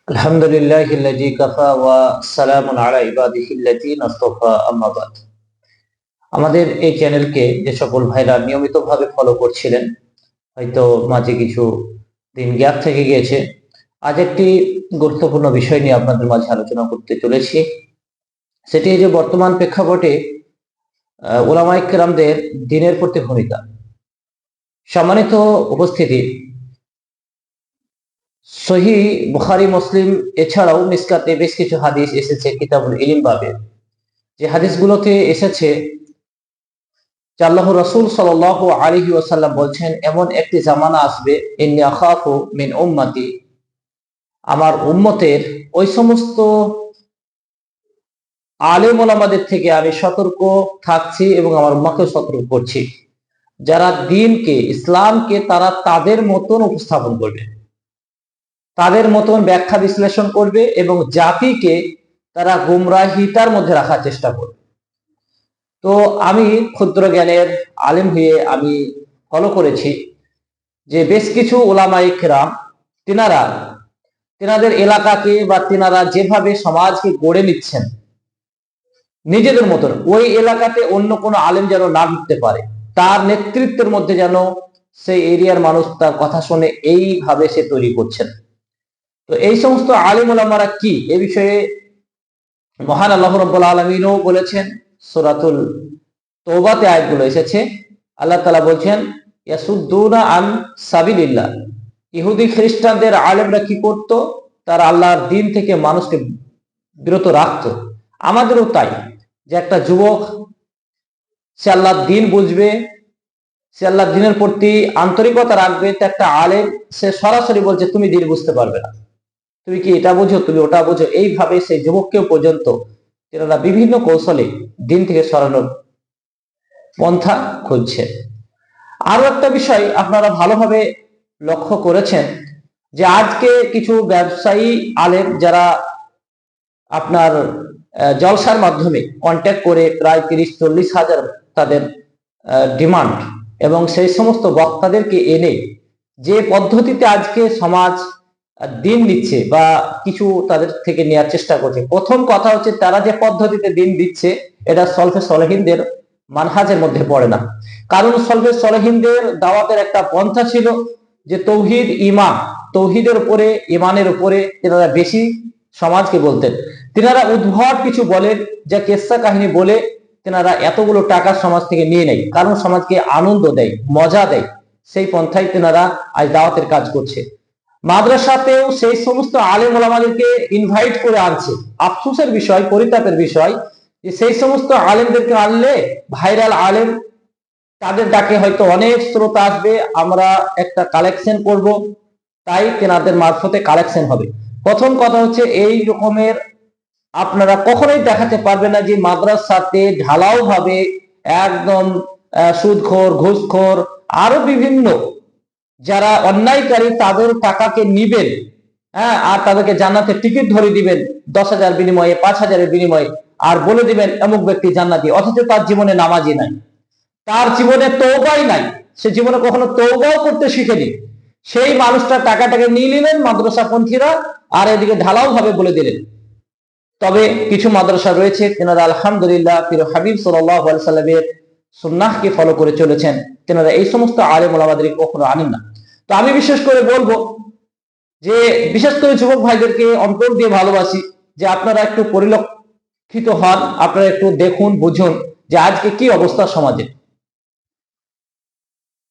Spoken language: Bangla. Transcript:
আলহামদুলিল্লাহিল্লাযী কাফা ওয়া সালামুন আলা ইবাদিহিল্লাযীনা ইসতাফা আম্মা বাদ। আমাদের এই চ্যানেলকে যে সকল ভাইরা নিয়মিতভাবে ফলো করছিলেন, হয়তো মাঝে কিছু দিন গ্যাপ থেকে গিয়েছে, আজ একটি গুরুত্বপূর্ণ বিষয় নিয়ে আপনাদের মাঝে আলোচনা করতে চলেছি। সেটি যে বর্তমান প্রেক্ষাপটে উলামায়ে কেরামদের দ্বীনের প্রতি ভূমিকা। সম্মানিত উপস্থিতি, সহিহ বুখারী, মুসলিম এছাড়াও মিসকাতে বেশ কিছু হাদিস এসেছে কিতাবুল ইলম বাবে। যে হাদিসগুলোতে এসেছে যে আল্লাহর রাসূল সাল্লাল্লাহু আলাইহি ওয়াসাল্লাম বলছেন, এমন একটি জামানা আসবে, ইন্নী আখাফু মিন উম্মতি, আমার উম্মতের ওই সমস্ত আলেম ওলামাদের থেকে আমি সতর্ক থাকছি এবং আমার উম্মাহকেও সতর্ক করছি, যারা দ্বীনকে, ইসলামকে তারা তাদের মতন উপস্থাপন করবে, তাদের মতন ব্যাখ্যা বিশ্লেষণ করবে এবং জাতিকে তারা গুমরাহিতার মধ্যে রাখার চেষ্টা করবে। তো আমি ক্ষুদ্র জ্ঞানের আলেম হয়ে আমি ফলো করেছি যে বেশ কিছু উলামায়ে কেরাম তিনাদের এলাকাকে বা তিনারা যেভাবে সমাজকে গড়ে নিচ্ছেন নিজেদের মতন, ওই এলাকাতে অন্য কোনো আলেম যেন না ঢুকতে পারে, তার নেতৃত্বের মধ্যে যেন সেই এরিয়ার মানুষ তার কথা শুনে, এইভাবে সে তৈরি করছেন। তো এই সমস্ত আলেম ওলামারা কি, এ বিষয়ে মহান আল্লাহ রাব্বুল আলামিনও বলেছেন। সূরাতুল তওবাতে আয়াতগুলো এসেছে, আল্লাহ তাআলা বলছেন, ইয়াসুদ্দুনা আন সাবিলিল্লাহ। ইহুদি খ্রিস্টানদের আলেমরা কি করত? তারা আল্লাহর দ্বীন থেকে মানুষকে বিরত রাখত। আমাদেরও তাই, যে একটা যুবক সে আল্লাহর দ্বীন বুঝবে, সে আল্লাহর দ্বীনের প্রতি আন্তরিকতা রাখবে, তো একটা আলেম সে সরাসরি বলছে তুমি দ্বীন বুঝতে পারবে না, তুমি কি এটা বুঝো, তুমি ওটা বুঝো, এইভাবে সেই যুবককেও পর্যন্ত তারা বিভিন্ন কৌশলে দ্বীন থেকে সরানোর পন্থা খুঁজছে। আরো একটা বিষয় আপনারা ভালোভাবে লক্ষ্য করেছেন যে আজকে কিছু ব্যবসায়ী আলেম যারা আপনার জলসার মাধ্যমে কন্ট্যাক্ট করে প্রায় 30-40 হাজার তাদের ডিমান্ড, এবং সেই সমস্ত বক্তাদেরকে এনে যে পদ্ধতিতে আজকে সমাজ দিন দিচ্ছে বা কিছু তাদের থেকে নেওয়ার চেষ্টা করছে। প্রথম কথা হচ্ছে, তারা যে পদ্ধতিতে দিন দিচ্ছে এটা সলফে সলেহিনদের মানহাজের মধ্যে পড়ে না। কারণ সলফে সলেহিনদের দাওয়াতের একটা পন্থা ছিল যে তৌহিদ ঈমান, তৌহিদের উপরে, ঈমানের উপরে তেনারা বেশি সমাজকে বলতেন। তেনারা উদ্ভট কিছু বলেন, যা কেসা কাহিনী বলে তেনারা এতগুলো টাকা সমাজ থেকে নিয়ে নেয়, কারণ সমাজকে আনন্দ দেয়, মজা দেয়। সেই পন্থায় তেনারা আজ দাওয়াতের কাজ করছে। মাদ্রাসাতেও সেই সমস্ত আলেম ওলামাদেরকে ইনভাইট করে আনছে। আফসোসের বিষয়, পরিতাপের বিষয়, যে সেই সমস্ত আলেমদেরকে আনলে ভাইরাল আলেম, তাদের ডাকে হয়তো অনেক শ্রোতা আসবে, আমরা একটা কালেকশন করব, তাই তেনাদের মারফতে কালেকশন হবে। প্রথম কথা হচ্ছে, এই রকমের আপনারা কখনোই দেখাতে পারবে না যে মাদ্রাসাতে ঢালাও ভাবে একদম সুদখোর, ঘুষখোর, আরো বিভিন্ন যারা অন্যায়কারী তাদের টাকাকে নিবেন, হ্যাঁ, আর তাদেরকে জান্নাতের টিকিট ধরে দিবেন 10,000 বিনিময়ে, 5,000 বিনিময়ে, আর বলে দিবেন অমুক ব্যক্তি জান্নাতি, অথচ তার জীবনে নামাজই নাই, তার জীবনে তওবাই নাই, সে জীবনে কখনো তওবাও করতে শিখেনি। সেই মানুষটা টাকাটাকে নিয়ে নিলেন মাদ্রাসা পন্থীরা, আর এদিকে ঢালাও ভাবে বলে দিলেন। তবে কিছু মাদ্রাসা রয়েছে তেনারা আলহামদুলিল্লাহ পীর হাবিব সাল্লাল্লাহু আলাইহি সাল্লামের সুন্নাহকে ফলো করে চলেছেন, তেনারা এই সমস্ত আলেম ওলামাদেরকে কখনো আনেন না। তো আমি বিশেষ করে বলবো যে, বিশেষ করে যুবক ভাইদেরকে অন্তর দিয়ে ভালোবাসি, যে আপনারা একটু পরিলক্ষিত হন, আপনারা একটু দেখুন, বুঝুন যে আজকে কি অবস্থা সমাজে।